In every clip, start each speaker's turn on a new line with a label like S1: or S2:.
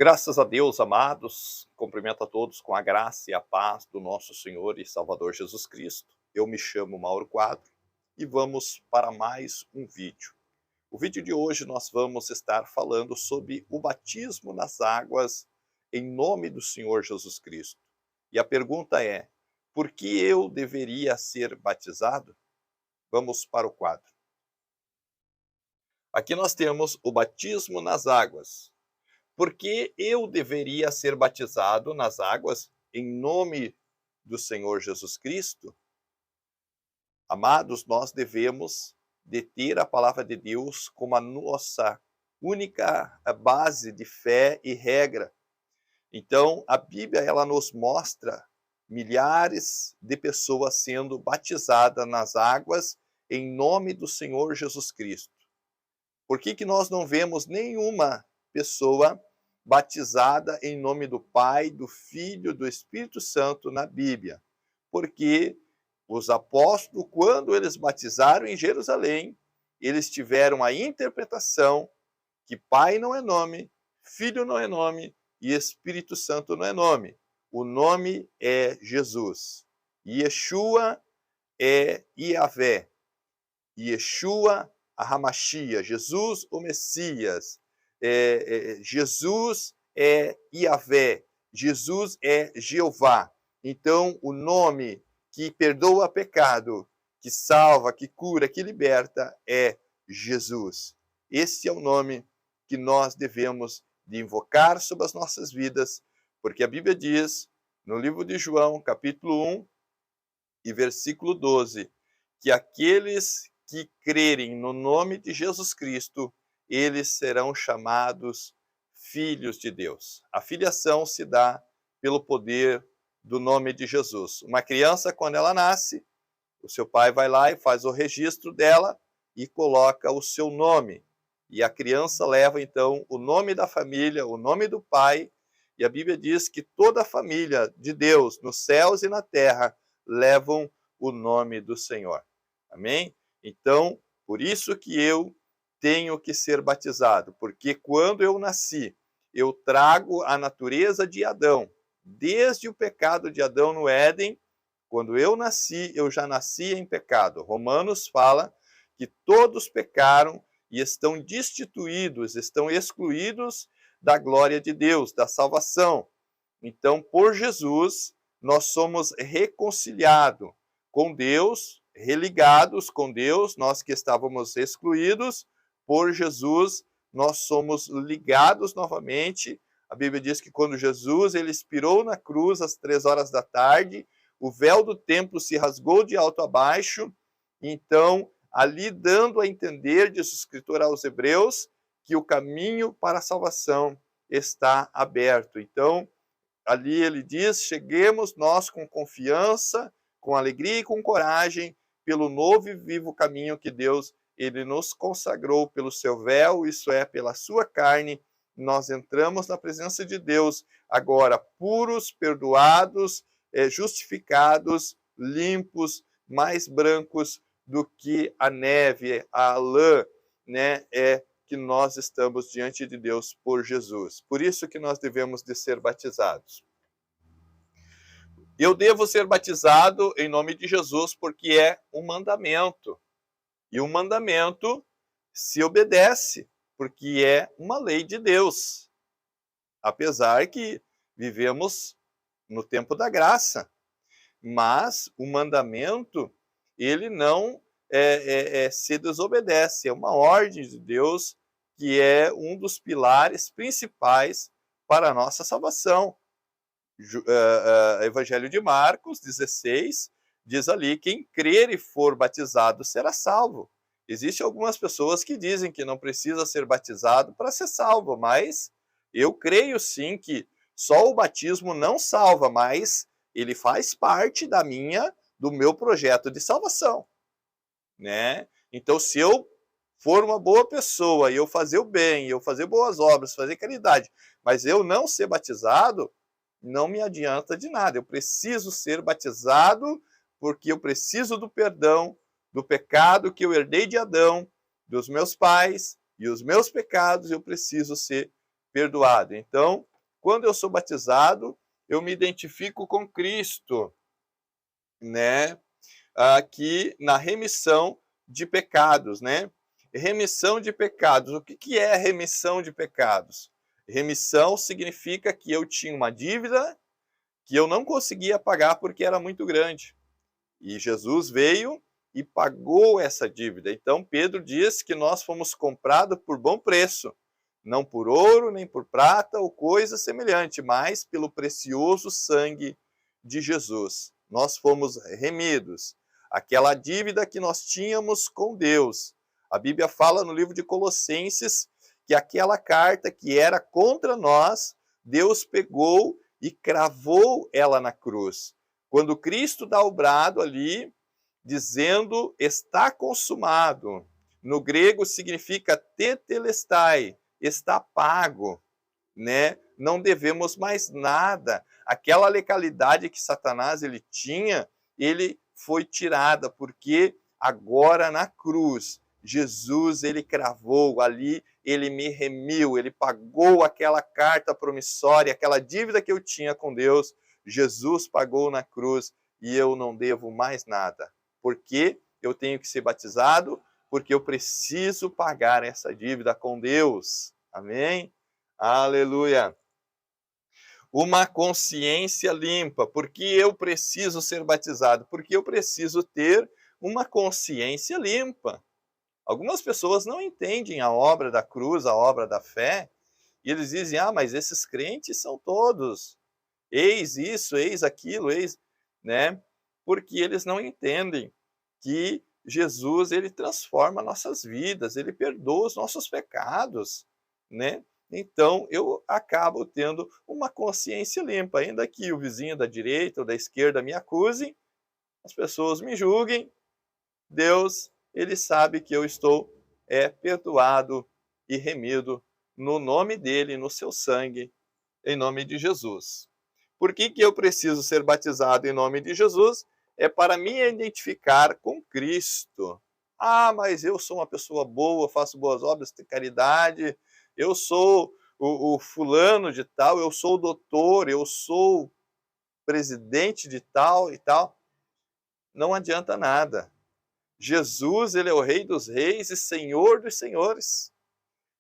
S1: Graças a Deus, amados, cumprimento a todos com a graça e a paz do nosso Senhor e Salvador Jesus Cristo. Eu me chamo Mauro Quadro e vamos para mais um vídeo. O vídeo de hoje nós vamos estar falando sobre o batismo nas águas em nome do Senhor Jesus Cristo. E a pergunta é, por que eu deveria ser batizado? Vamos para o quadro. Aqui nós temos o batismo nas águas. Por que eu deveria ser batizado nas águas em nome do Senhor Jesus Cristo? Amados, nós devemos ter a palavra de Deus como a nossa única base de fé e regra. Então, a Bíblia ela nos mostra milhares de pessoas sendo batizadas nas águas em nome do Senhor Jesus Cristo. Por que nós não vemos nenhuma pessoa batizada em nome do Pai, do Filho, do Espírito Santo na Bíblia? Porque os apóstolos, quando eles batizaram em Jerusalém, eles tiveram a interpretação que Pai não é nome, Filho não é nome e Espírito Santo não é nome. O nome é Jesus. Yeshua é Yahvé. Yeshua a Hamashia, Jesus o Messias, Jesus é Yahvé, Jesus é Jeová. Então, o nome que perdoa pecado, que salva, que cura, que liberta é Jesus. Esse é o nome que nós devemos de invocar sobre as nossas vidas, porque a Bíblia diz, no livro de João, capítulo 1 e versículo 12, que aqueles que crerem no nome de Jesus Cristo, eles serão chamados filhos de Deus. A filiação se dá pelo poder do nome de Jesus. Uma criança, quando ela nasce, o seu pai vai lá e faz o registro dela e coloca o seu nome. E a criança leva, então, o nome da família, o nome do pai, e a Bíblia diz que toda a família de Deus, nos céus e na terra, levam o nome do Senhor. Amém? Então, por isso que eu tenho que ser batizado, porque quando eu nasci, eu trago a natureza de Adão. Desde o pecado de Adão no Éden, quando eu nasci, eu já nasci em pecado. Romanos fala que todos pecaram e estão destituídos, estão excluídos da glória de Deus, da salvação. Então, por Jesus, nós somos reconciliados com Deus, religados com Deus, nós que estávamos excluídos, por Jesus, nós somos ligados novamente. A Bíblia diz que quando Jesus ele expirou na cruz às 3 horas da tarde, o véu do templo se rasgou de alto a baixo, então, ali dando a entender, diz o escritor aos Hebreus, que o caminho para a salvação está aberto. Então, ali ele diz, cheguemos nós com confiança, com alegria e com coragem, pelo novo e vivo caminho que Deus ele nos consagrou pelo seu véu, isso é, pela sua carne. Nós entramos na presença de Deus agora puros, perdoados, justificados, limpos, mais brancos do que a neve, a lã, né? Que nós estamos diante de Deus por Jesus. Por isso que nós devemos de ser batizados. Eu devo ser batizado em nome de Jesus porque é um mandamento. E o mandamento se obedece, porque é uma lei de Deus. Apesar que vivemos no tempo da graça. Mas o mandamento, ele não se desobedece. É uma ordem de Deus que é um dos pilares principais para a nossa salvação. Evangelho de Marcos 16, diz ali, quem crer e for batizado será salvo. Existem algumas pessoas que dizem que não precisa ser batizado para ser salvo, mas eu creio sim que só o batismo não salva, mas ele faz parte do meu projeto de salvação, né? Então, se eu for uma boa pessoa e eu fazer o bem, eu fazer boas obras, fazer caridade, mas eu não ser batizado, não me adianta de nada. Eu preciso ser batizado porque eu preciso do perdão do pecado que eu herdei de Adão, dos meus pais e os meus pecados, eu preciso ser perdoado. Então, quando eu sou batizado, eu me identifico com Cristo, né? Aqui na remissão de pecados, né? Remissão de pecados. O que é remissão de pecados? Remissão significa que eu tinha uma dívida que eu não conseguia pagar porque era muito grande. E Jesus veio e pagou essa dívida. Então Pedro diz que nós fomos comprados por bom preço, não por ouro, nem por prata ou coisa semelhante, mas pelo precioso sangue de Jesus. Nós fomos remidos. Aquela dívida que nós tínhamos com Deus. A Bíblia fala no livro de Colossenses que aquela carta que era contra nós, Deus pegou e cravou ela na cruz. Quando Cristo dá o brado ali, dizendo está consumado, no grego significa tetelestai, está pago, né? Não devemos mais nada. Aquela legalidade que Satanás ele tinha, ele foi tirada, porque agora na cruz, Jesus ele cravou ali, ele me remiu, ele pagou aquela carta promissória, aquela dívida que eu tinha com Deus, Jesus pagou na cruz e eu não devo mais nada. Por que eu tenho que ser batizado? Porque eu preciso pagar essa dívida com Deus. Amém? Aleluia. Uma consciência limpa. Por que eu preciso ser batizado? Porque eu preciso ter uma consciência limpa. Algumas pessoas não entendem a obra da cruz, a obra da fé, e eles dizem, mas esses crentes são todos, eis isso, eis aquilo, eis, né? Porque eles não entendem que Jesus, ele transforma nossas vidas, ele perdoa os nossos pecados, né? Então, eu acabo tendo uma consciência limpa, ainda que o vizinho da direita ou da esquerda me acuse, as pessoas me julguem, Deus, ele sabe que eu estou perdoado e remido no nome dele, no seu sangue, em nome de Jesus. Por que eu preciso ser batizado em nome de Jesus? É para me identificar com Cristo. Mas eu sou uma pessoa boa, faço boas obras, tenho caridade, eu sou o fulano de tal, eu sou o doutor, eu sou presidente de tal e tal. Não adianta nada. Jesus, ele é o Rei dos Reis e Senhor dos Senhores.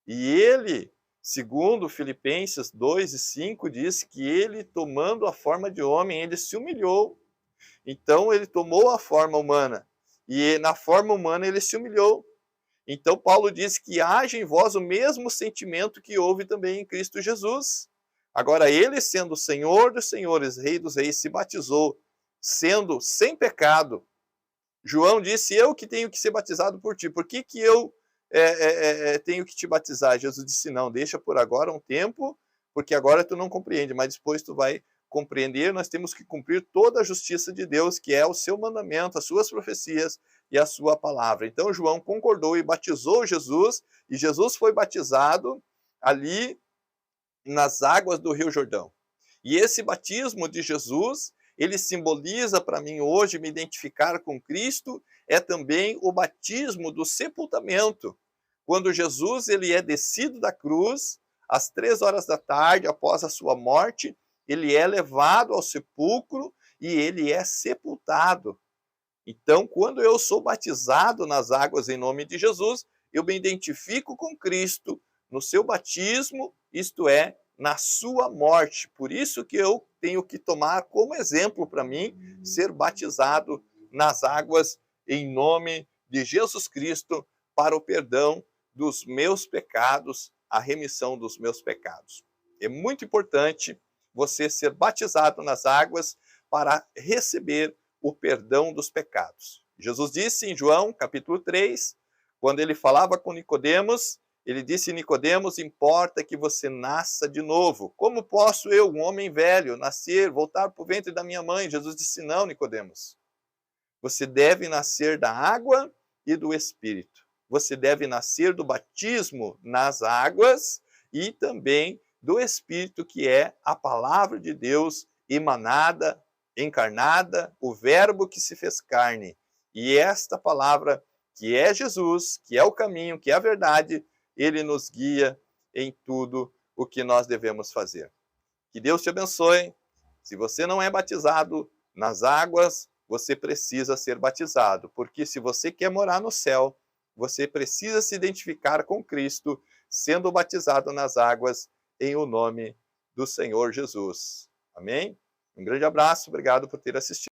S1: E ele, segundo Filipenses 2:5, diz que ele, tomando a forma de homem, ele se humilhou. Então, ele tomou a forma humana. E na forma humana, ele se humilhou. Então, Paulo diz que haja em vós o mesmo sentimento que houve também em Cristo Jesus. Agora, ele, sendo Senhor dos Senhores, Rei dos Reis, se batizou, sendo sem pecado. João disse, eu que tenho que ser batizado por ti. Por que eu tenho que te batizar? Jesus disse, não, deixa por agora um tempo, porque agora tu não compreende, mas depois tu vai compreender. Nós temos que cumprir toda a justiça de Deus, que é o seu mandamento, as suas profecias e a sua palavra. Então João concordou e batizou Jesus, e Jesus foi batizado ali nas águas do Rio Jordão. E esse batismo de Jesus, ele simboliza para mim hoje me identificar com Cristo, é também o batismo do sepultamento. Quando Jesus ele é descido da cruz, às 3 horas da tarde, após a sua morte, ele é levado ao sepulcro e ele é sepultado. Então, quando eu sou batizado nas águas em nome de Jesus, eu me identifico com Cristo no seu batismo, isto é, na sua morte. Por isso que eu tenho que tomar como exemplo para mim ser batizado nas águas em nome de Jesus Cristo para o perdão dos meus pecados, a remissão dos meus pecados. É muito importante você ser batizado nas águas para receber o perdão dos pecados. Jesus disse em João, capítulo 3, quando ele falava com Nicodemos, ele disse, Nicodemos, importa que você nasça de novo. Como posso eu, um homem velho, nascer, voltar para o ventre da minha mãe? Jesus disse, não, Nicodemos. Você deve nascer da água e do Espírito. Você deve nascer do batismo nas águas e também do Espírito, que é a palavra de Deus emanada, encarnada, o verbo que se fez carne. E esta palavra, que é Jesus, que é o caminho, que é a verdade, ele nos guia em tudo o que nós devemos fazer. Que Deus te abençoe. Se você não é batizado nas águas, você precisa ser batizado, porque se você quer morar no céu, você precisa se identificar com Cristo, sendo batizado nas águas em o nome do Senhor Jesus. Amém? Um grande abraço, obrigado por ter assistido.